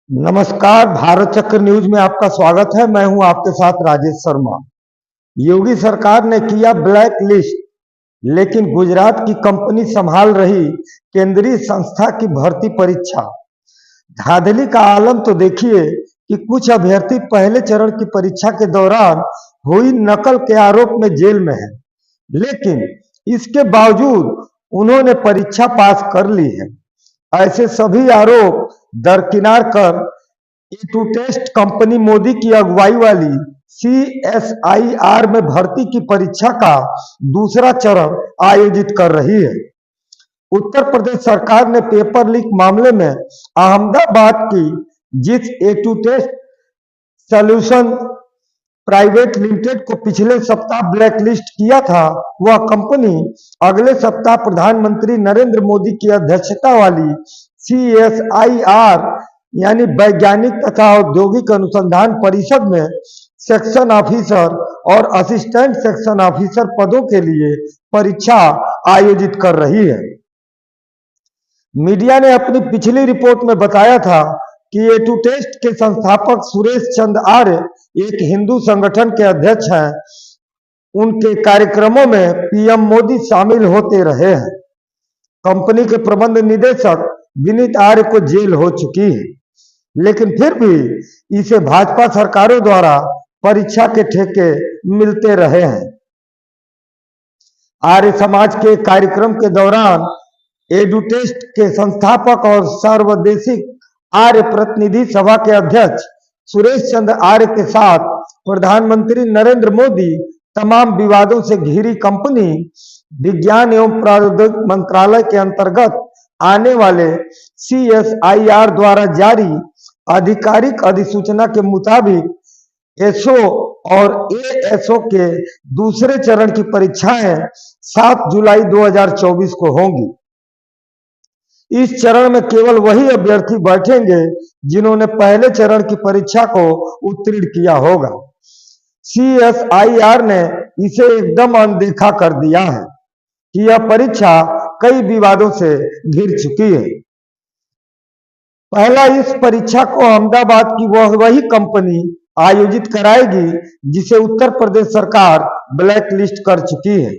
नमस्कार, भारत चक्र न्यूज में आपका स्वागत है। मैं हूं आपके साथ राजेश शर्मा। योगी सरकार ने किया ब्लैक लिस्ट, लेकिन गुजरात की कंपनी संभाल रही केंद्रीय संस्था की भर्ती परीक्षा। धांधली का आलम तो देखिए कि कुछ अभ्यर्थी पहले चरण की परीक्षा के दौरान हुई नकल के आरोप में जेल में हैं, लेकिन इसके बावजूद उन्होंने परीक्षा पास कर ली है। ऐसे सभी आरोप दरकिनार कर ए2 टेस्ट कंपनी मोदी की अगुवाई वाली CSIR में भर्ती की परीक्षा का दूसरा चरण आयोजित कर रही है। उत्तर प्रदेश सरकार ने पेपर लीक मामले में अहमदाबाद की जिस A two test solution private limited को पिछले सप्ताह ब्लैकलिस्ट किया था, वह कंपनी अगले सप्ताह प्रधानमंत्री नरेंद्र मोदी की अध्यक्षता वाली CSIR यानी वैज्ञानिक तथा औद्योगिक अनुसंधान परिषद में सेक्शन ऑफिसर और असिस्टेंट सेक्शन ऑफिसर पदों के लिए परीक्षा आयोजित कर रही है। मीडिया ने अपनी पिछली रिपोर्ट में बताया था कि ए2 टेस्ट के संस्थापक सुरेश चंद्र आर्य एक हिंदू संगठन के अध्यक्ष हैं। उनके कार्यक्रमों में पीएम मोदी शामिल होते रहे हैं। कंपनी के प्रबंध निदेशक विनीत आर्य को जेल हो चुकी है, लेकिन फिर भी इसे भाजपा सरकारों द्वारा परीक्षा के ठेके मिलते रहे हैं। आर्य समाज के कार्यक्रम के दौरान ए2 टेस्ट के संस्थापक और सर्वदेशिक आर्य प्रतिनिधि सभा के अध्यक्ष सुरेश चंद्र आर्य के साथ प्रधानमंत्री नरेंद्र मोदी तमाम विवादों से घिरी कंपनी विज्ञान एवं प्रौद्योगिकी मंत्रालय के अंतर्गत आने वाले CSIR द्वारा जारी आधिकारिक अधिसूचना के मुताबिक एसओ और एएसओ के दूसरे चरण की परीक्षाएं 7 जुलाई 2024 को होंगी। इस चरण में केवल वही अभ्यर्थी बैठेंगे जिन्होंने पहले चरण की परीक्षा को उत्तीर्ण किया होगा। CSIR ने इसे एकदम अनदेखा कर दिया है कि यह परीक्षा कई विवादों से घिर चुकी है। पहला, इस परीक्षा को अहमदाबाद की वही कंपनी आयोजित कराएगी जिसे उत्तर प्रदेश सरकार ब्लैक लिस्ट कर चुकी है,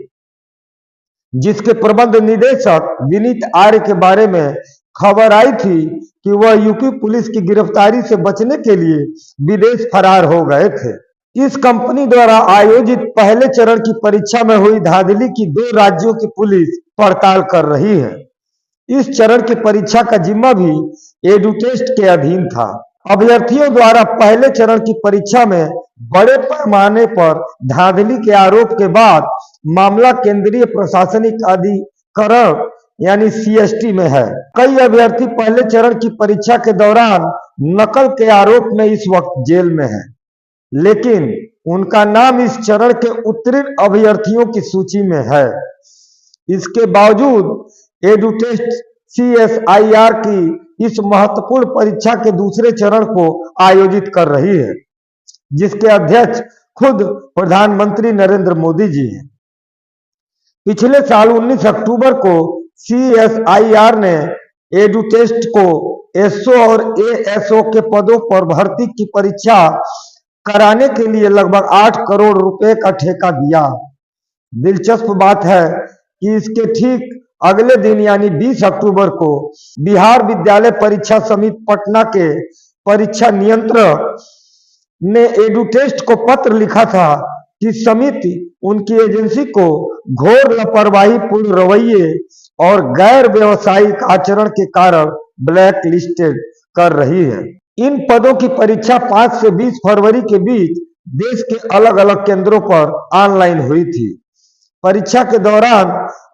जिसके प्रबंध निदेशक विनीत आर्य के बारे में खबर आई थी कि वह यूपी पुलिस की गिरफ्तारी से बचने के लिए विदेश फरार हो गए थे। इस कंपनी द्वारा आयोजित पहले चरण की परीक्षा में हुई धांधली की 2 राज्यों की पुलिस पड़ताल कर रही है। इस चरण की परीक्षा का जिम्मा भी ए2 टेस्ट के अधीन था। अभ्यर्थियों द्वारा पहले चरण की परीक्षा में बड़े पैमाने पर धांधली के आरोप के बाद मामला केंद्रीय प्रशासनिक अधिकरण यानी CST में है। कई अभ्यर्थी पहले चरण की परीक्षा के दौरान नकल के आरोप में इस वक्त जेल में है, लेकिन उनका नाम इस चरण के उत्तीर्ण अभ्यर्थियों की सूची में है। इसके बावजूद ए2 टेस्ट CSIR की इस महत्वपूर्ण परीक्षा के दूसरे चरण को आयोजित कर रही है, जिसके अध्यक्ष खुद प्रधानमंत्री नरेंद्र मोदी जी हैं। पिछले साल 19 अक्टूबर को CSIR ने ए2 टेस्ट को एसओ और एएसओ के पदों पर भर्ती की परीक्षा कराने के लिए लगभग 8 करोड़ रुपए का ठेका दिया। दिलचस्प बात है कि इसके ठीक अगले दिन यानी 20 अक्टूबर को बिहार विद्यालय परीक्षा समिति पटना के परीक्षा नियंत्रक ने ए2 टेस्ट को पत्र लिखा था कि समिति उनकी एजेंसी को घोर लापरवाही पूर्ण रवैये और गैर व्यावसायिक आचरण के कारण ब्लैक लिस्टेड कर रही है। इन पदों की परीक्षा 5 से 20 फरवरी के बीच देश के अलग अलग केंद्रों पर ऑनलाइन हुई थी। परीक्षा के दौरान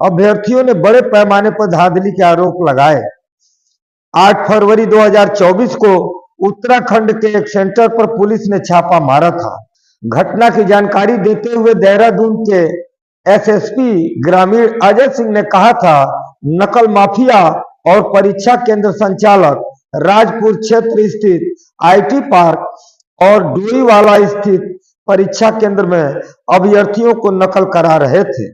अभ्यर्थियों ने बड़े पैमाने पर धांधली के आरोप लगाए। 8 फरवरी 2024 को उत्तराखंड के एक सेंटर पर पुलिस ने छापा मारा था। घटना की जानकारी देते हुए देहरादून के SSP ग्रामीण अजय सिंह ने कहा था, नकल माफिया और परीक्षा केंद्र संचालक राजपुर क्षेत्र स्थित IT पार्क और डोईवाला स्थित परीक्षा केंद्र में अभ्यर्थियों को नकल करा रहे थे।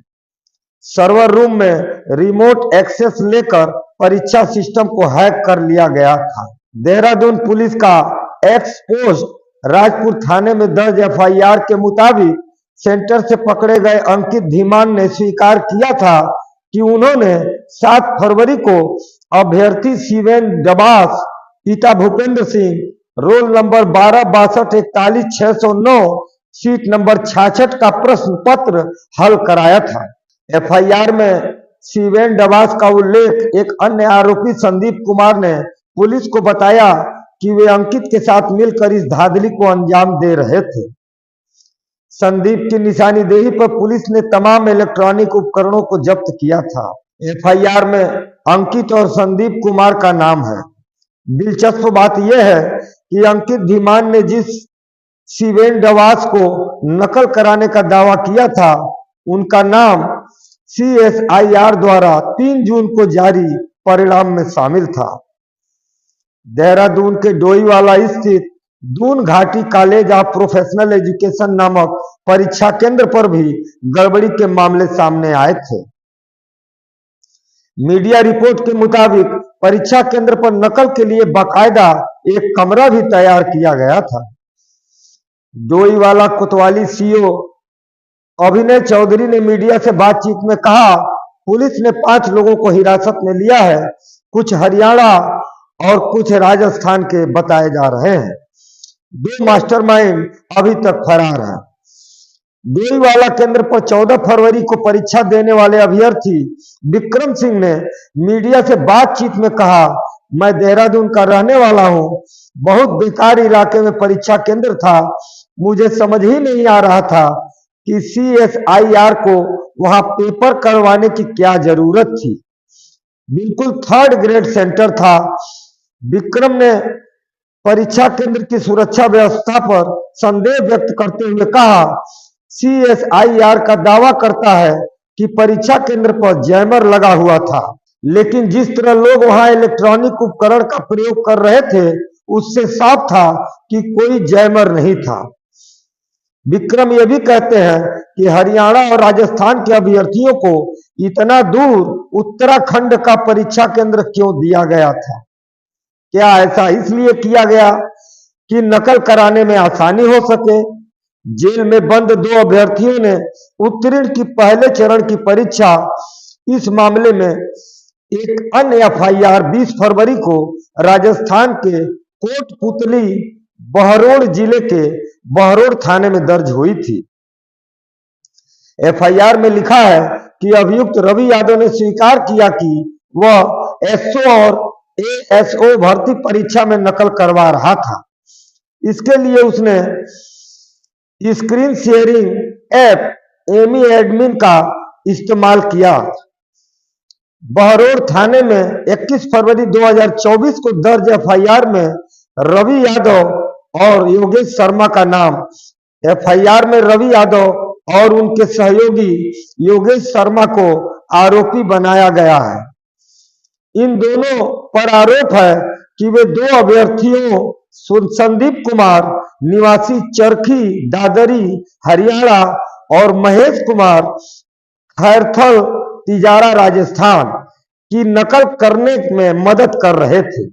सर्वर रूम में रिमोट एक्सेस लेकर परीक्षा सिस्टम को हैक कर लिया गया था। देहरादून पुलिस का एक्स पोस्ट राजपुर थाने में दर्ज एफआईआर के मुताबिक सेंटर से पकड़े गए अंकित धीमान ने स्वीकार किया था कि उन्होंने 7 फरवरी को अभ्यर्थी शिवेन डबास पिता Bhupendra Singh roll number 126241 seat number 66 का प्रश्न पत्र हल कराया था। एफआईआर में शिवेन डबास का उल्लेख एक अन्य आरोपी संदीप कुमार ने पुलिस को बताया कि वे अंकित के साथ मिलकर इस धांधली को अंजाम दे रहे थे। संदीप की निशानदेही पर पुलिस ने तमाम इलेक्ट्रॉनिक उपकरणों को जब्त किया था। एफआईआर में अंकित और संदीप कुमार का नाम है। दिलचस्प बात यह है कि अंकित धीमान ने जिस शिवेन डबास को नकल कराने का दावा किया था, उनका नाम CSIR द्वारा 3 जून को जारी परिणाम में शामिल था। देहरादून के डोईवाला स्थित दून घाटी कॉलेज ऑफ प्रोफेशनल एजुकेशन नामक परीक्षा केंद्र पर भी गड़बड़ी के मामले सामने आए थे। मीडिया रिपोर्ट के मुताबिक परीक्षा केंद्र पर नकल के लिए बाकायदा एक कमरा भी तैयार किया गया था। डोईवाला कोतवाली CO अभिनय चौधरी ने मीडिया से बातचीत में कहा, पुलिस ने 5 लोगों को हिरासत में लिया है। कुछ हरियाणा और कुछ राजस्थान के बताए जा रहे हैं। 2 मास्टरमाइंड अभी तक फरार हैं। डोईवाला केंद्र पर 14 फरवरी को परीक्षा देने वाले अभ्यर्थी विक्रम सिंह ने मीडिया से बातचीत में कहा, मैं देहरादून का रहने वाला हूं। बहुत बेकार इलाके में परीक्षा केंद्र था। मुझे समझ ही नहीं आ रहा था कि CSIR को वहां पेपर करवाने की क्या जरूरत थी। बिल्कुल 3rd ग्रेड सेंटर था। विक्रम ने परीक्षा केंद्र की सुरक्षा व्यवस्था पर संदेह व्यक्त करते हुए कहा, CSIR का दावा करता है कि परीक्षा केंद्र पर जैमर लगा हुआ था, लेकिन जिस तरह लोग वहां इलेक्ट्रॉनिक उपकरण का प्रयोग कर रहे थे, उससे साफ था कि कोई जैमर नहीं था। विक्रम ये भी कहते हैं कि हरियाणा और राजस्थान के अभ्यर्थियों को इतना दूर उत्तराखंड का परीक्षा केंद्र क्यों दिया गया था? क्या ऐसा इसलिए किया गया कि नकल कराने में आसानी हो सके? जेल में बंद 2 अभ्यर्थियों ने उत्तीर्ण की पहले चरण की परीक्षा। इस मामले में एक अन्य एफआईआर 20 फरवरी को राजस्थान के कोटपुतली बहरोड़ जिले के बहरोड़ थाने में दर्ज हुई थी। एफआईआर में लिखा है कि अभियुक्त रवि यादव ने स्वीकार किया कि वह SO और ASO भर्ती परीक्षा में नकल करवा रहा था। इसके लिए उसने screen sharing app Ammyy admin का इस्तेमाल किया। बहरोड़ थाने में 21 फरवरी 2024 को दर्ज एफआईआर में रवि यादव और योगेश शर्मा का नाम। एफआईआर में रवि यादव और उनके सहयोगी योगेश शर्मा को आरोपी बनाया गया है। इन दोनों पर आरोप है कि वे 2 अभ्यर्थियों संदीप कुमार निवासी चरखी दादरी हरियाणा और महेश कुमार खैरथल तिजारा राजस्थान की नकल करने में मदद कर रहे थे।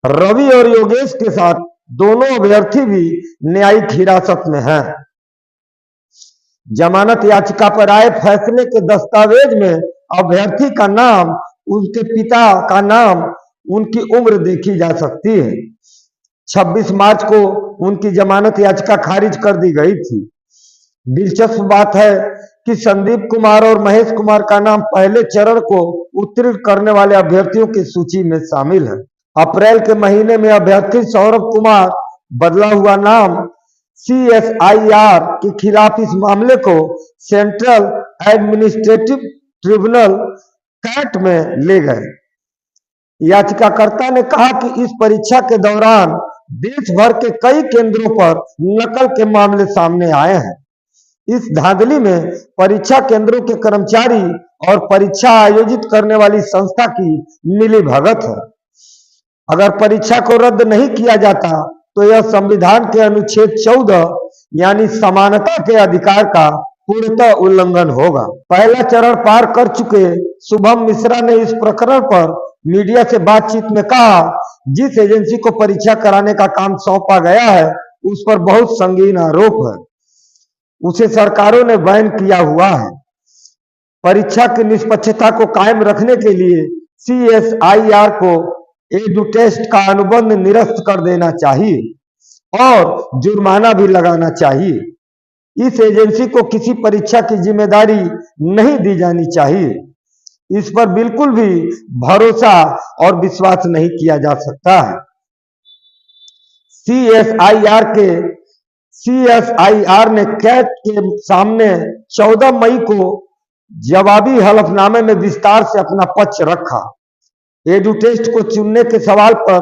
रवि और योगेश के साथ दोनों अभ्यर्थी भी न्यायिक हिरासत में हैं। जमानत याचिका पर आए फैसले के दस्तावेज में अभ्यर्थी का नाम, उनके पिता का नाम, उनकी उम्र देखी जा सकती है। 26 मार्च को उनकी जमानत याचिका खारिज कर दी गई थी। दिलचस्प बात है कि संदीप कुमार और महेश कुमार का नाम पहले चरण को उत्तीर्ण करने वाले अभ्यर्थियों की सूची में शामिल है। अप्रैल के महीने में अभ्यर्थी सौरभ कुमार बदला हुआ नाम CSIR के खिलाफ इस मामले को सेंट्रल एडमिनिस्ट्रेटिव ट्रिब्यूनल कैट में ले गए। याचिकाकर्ता ने कहा कि इस परीक्षा के दौरान देश भर के कई केंद्रों पर नकल के मामले सामने आए हैं। इस धांधली में परीक्षा केंद्रों के कर्मचारी और परीक्षा आयोजित करने वाली संस्था की मिलीभगत है। अगर परीक्षा को रद्द नहीं किया जाता तो यह संविधान के अनुच्छेद 14 यानी समानता के अधिकार का पूर्णतः उल्लंघन होगा। पहला चरण पार कर चुके शुभम मिश्रा ने इस प्रकरण पर मीडिया से बातचीत में कहा, जिस एजेंसी को परीक्षा कराने का काम सौंपा गया है उस पर बहुत संगीन आरोप है, उसे सरकारों ने बैन किया हुआ है। परीक्षा की निष्पक्षता को कायम रखने के लिए CSIR को एडुटेस्ट का अनुबंध निरस्त कर देना चाहिए और जुर्माना भी लगाना चाहिए। इस एजेंसी को किसी परीक्षा की जिम्मेदारी नहीं दी जानी चाहिए। इस पर बिल्कुल भी भरोसा और विश्वास नहीं किया जा सकता है। CSIR ने कैट के सामने 14 मई को जवाबी हलफनामे में विस्तार से अपना पक्ष रखा। एडुटेस्ट को चुनने के सवाल पर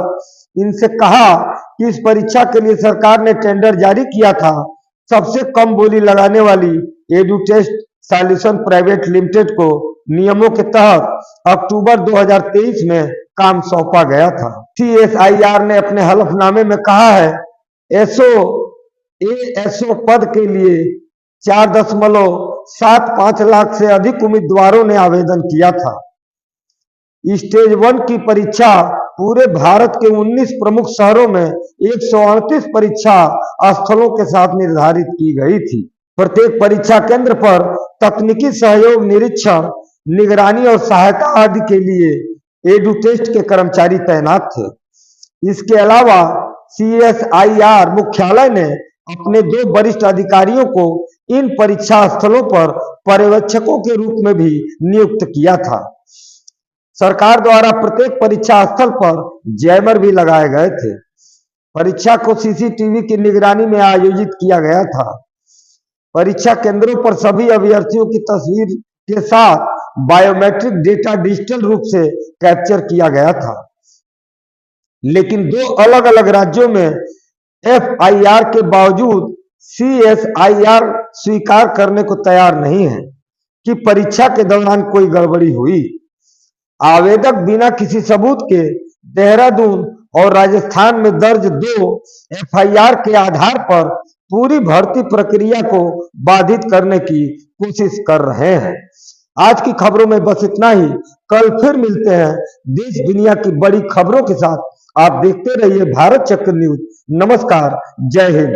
इनसे कहा कि इस परीक्षा के लिए सरकार ने टेंडर जारी किया था। सबसे कम बोली लगाने वाली एडुटेस्ट सॉल्यूशन प्राइवेट लिमिटेड को नियमों के तहत अक्टूबर 2023 में काम सौंपा गया था। CSIR ने अपने हलफनामे में कहा है, एसओ पद के लिए 4.75 लाख से अधिक उम्मीदवारों ने आवेदन किया था। स्टेज 1 की परीक्षा पूरे भारत के 19 प्रमुख शहरों में 138 परीक्षा स्थलों के साथ निर्धारित की गई थी। प्रत्येक परीक्षा केंद्र पर तकनीकी सहयोग, निरीक्षण, निगरानी और सहायता आदि के लिए एडुटेस्ट के कर्मचारी तैनात थे। इसके अलावा CSIR मुख्यालय ने अपने 2 वरिष्ठ अधिकारियों को इन परीक्षा स्थलों पर पर्यवेक्षकों के रूप में भी नियुक्त किया था। सरकार द्वारा प्रत्येक परीक्षा स्थल पर जैमर भी लगाए गए थे। परीक्षा को CCTV की निगरानी में आयोजित किया गया था। परीक्षा केंद्रों पर सभी अभ्यर्थियों की तस्वीर के साथ बायोमेट्रिक डेटा डिजिटल रूप से कैप्चर किया गया था। लेकिन 2 अलग अलग राज्यों में FIR के बावजूद CSIR स्वीकार करने को तैयार नहीं है कि परीक्षा के दौरान कोई गड़बड़ी हुई। आवेदक बिना किसी सबूत के देहरादून और राजस्थान में दर्ज 2 FIR के आधार पर पूरी भर्ती प्रक्रिया को बाधित करने की कोशिश कर रहे हैं। आज की खबरों में बस इतना ही। कल फिर मिलते हैं देश दुनिया की बड़ी खबरों के साथ। आप देखते रहिए भारत चक्र न्यूज। नमस्कार, जय हिंद।